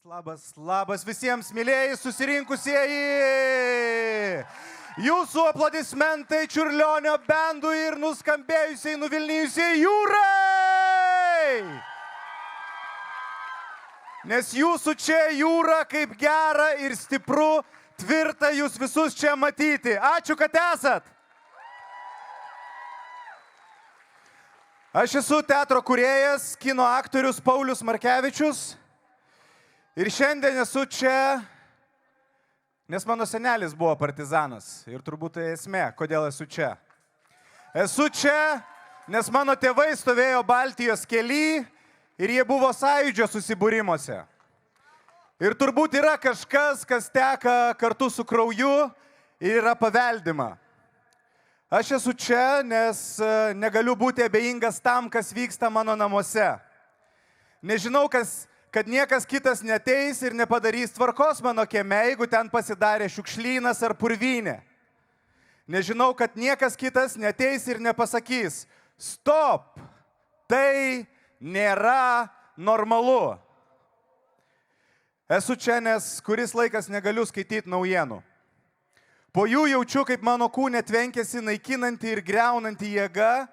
labas visiems mylėjai susirinkusieji. Jūsų aplodismentai Čiurlionio bendui ir nuskambėjusiai nuvilnijusiai jūrai. Nes jūsų čia jūra kaip gera ir stipru, tvirta jūs visus čia matyti. Ačiū, kad esat. Aš esu teatro kūrėjas, kino aktorius Paulius Markevičius. Ir šiandien esu čia, nes mano senelis buvo partizanas. Ir turbūt tai esmė, kodėl esu čia. Esu čia, nes mano tėvai stovėjo Baltijos kely ir jie buvo sąjūdžio susibūrimuose. Ir turbūt yra kažkas, kas teka kartu su krauju ir yra paveldima. Aš esu čia, nes negaliu būti abejingas tam, kas vyksta mano namuose. Nežinau, kad niekas kitas neteis ir nepadarys tvarkos mano kieme, jeigu ten pasidarė šiukšlynas ar purvynė. Nežinau, kad niekas kitas neteis ir nepasakys, stop, tai nėra normalu. Esu čia, nes kuris laikas negaliu skaityti naujienų. Po jų jaučiu, kaip mano kūne tvenkėsi naikinanti ir greunanti jėga,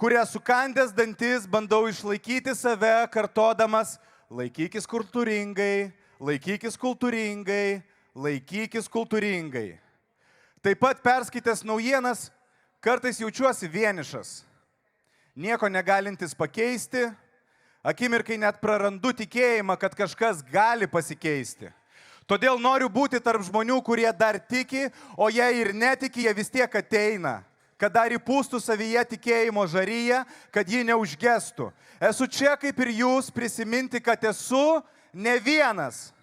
kurią sukandęs dantis bandau išlaikyti save, kartodamas laikykis kultūringai, laikykis kultūringai, laikykis kultūringai. Taip pat perskaitęs naujienas, kartais jaučiuosi vienišas, nieko negalintis pakeisti, akimirkai net prarandu tikėjimą, kad kažkas gali pasikeisti. Todėl noriu būti tarp žmonių, kurie dar tiki, o jei ir netiki, jie vis tiek ateina, kad dar įpūstų savyje tikėjimo žaryje, kad ji neužgestų. Esu čia kaip ir jūs prisiminti, kad esu ne vienas.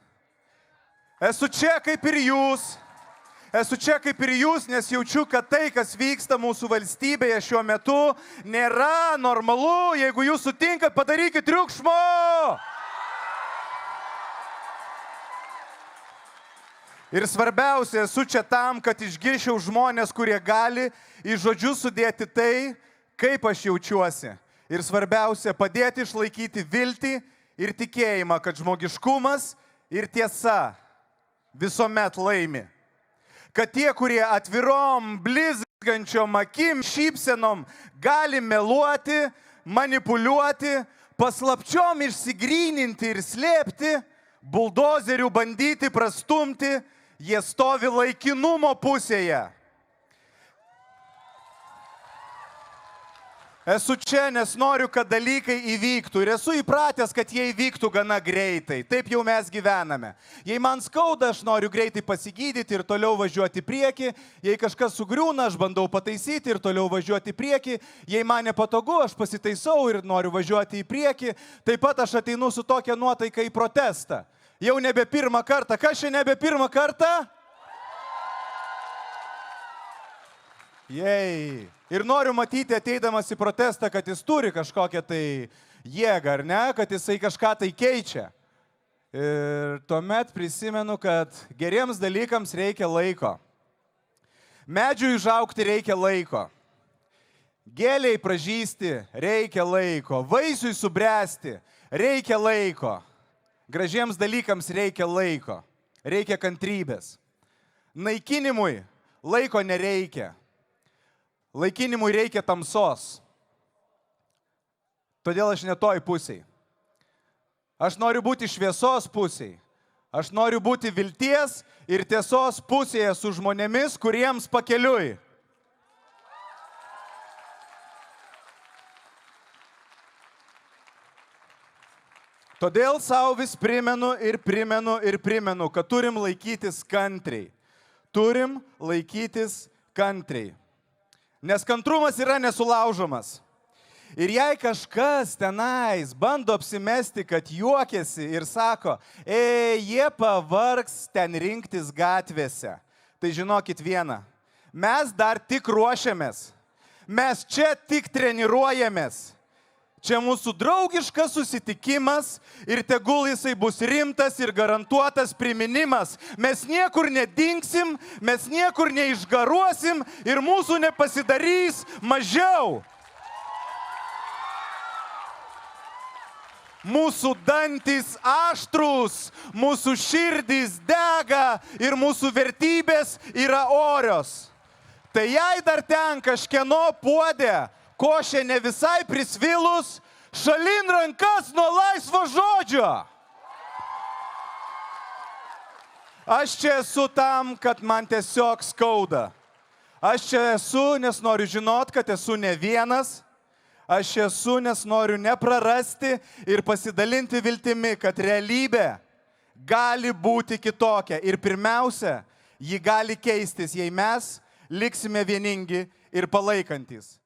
Esu čia kaip ir jūs. Esu čia kaip ir jūs, nes jaučiu, kad tai, kas vyksta mūsų valstybėje šiuo metu, nėra normalu. Jeigu jūs sutinkat, padarykit triukšmo. Ir svarbiausia, esu čia tam, kad išgirčiau žmonės, kurie gali į žodžius sudėti tai, kaip aš jaučiuosi. Ir svarbiausia, padėti išlaikyti viltį ir tikėjimą, kad žmogiškumas ir tiesa visuomet laimi. Kad tie, kurie atvirom, blizgančiom akim, šypsenom gali meluoti, manipuliuoti, paslapčiom išsigryninti ir slėpti, buldozerių bandyti prastumti, jie stovi laikinumo pusėje. Esu čia, nes noriu, kad dalykai įvyktų ir esu įpratęs, kad jie įvyktų gana greitai. Taip jau mes gyvename. Jei man skauda, aš noriu greitai pasigydyti ir toliau važiuoti į priekį. Jei kažkas sugriūna, aš bandau pataisyti ir toliau važiuoti į priekį. Jei man nepatogu, aš pasitaisau ir noriu važiuoti į priekį. Taip pat aš ateinu su tokia nuotaika į protestą. Jau nebe pirmą kartą. Kas čia nebe pirmą kartą? Jei. Ir noriu matyti ateidamas į protestą, kad jis turi kažkokią tai jėgą, ar ne? Kad jisai kažką tai keičia. Ir tuomet prisimenu, kad geriems dalykams reikia laiko. Medžiui užaugti reikia laiko. Gėliai pražysti reikia laiko. Vaisiui subręsti reikia laiko. Gražiems dalykams reikia laiko, reikia kantrybės. Naikinimui laiko nereikia. Laikinimui reikia tamsos. Todėl aš ne toj pusėj. Aš noriu būti šviesos pusėj. Aš noriu būti vilties ir tiesos pusėje su žmonėmis, kuriems pakeliui. Todėl savo vis primenu, kad turim laikytis kantriai. Turim laikytis kantriai. Nes kantrumas yra nesulaužomas. Ir jei kažkas tenais bando apsimesti, kad juokiasi ir sako, jie pavargs ten rinktis gatvėse, tai žinokit vieną. Mes dar tik ruošiamės. Mes čia tik treniruojamės. Čia mūsų draugiškas susitikimas ir tegul jisai bus rimtas ir garantuotas priminimas. Mes niekur nedingsim, mes niekur neišgaruosim ir mūsų nepasidarys mažiau. mūsų dantys aštrūs, mūsų širdys dega ir mūsų vertybės yra orios. Tai jei dar ten kažkieno puodė, košė ne visai prisvilus, šalin rankas nuo laisvo žodžio. Aš čia esu tam, kad man tiesiog skauda. Aš čia esu, nes noriu žinot, kad esu ne vienas. Aš esu, nes noriu neprarasti ir pasidalinti viltimi, kad realybė gali būti kitokia. Ir pirmiausia, ji gali keistis, jei mes liksime vieningi ir palaikantis.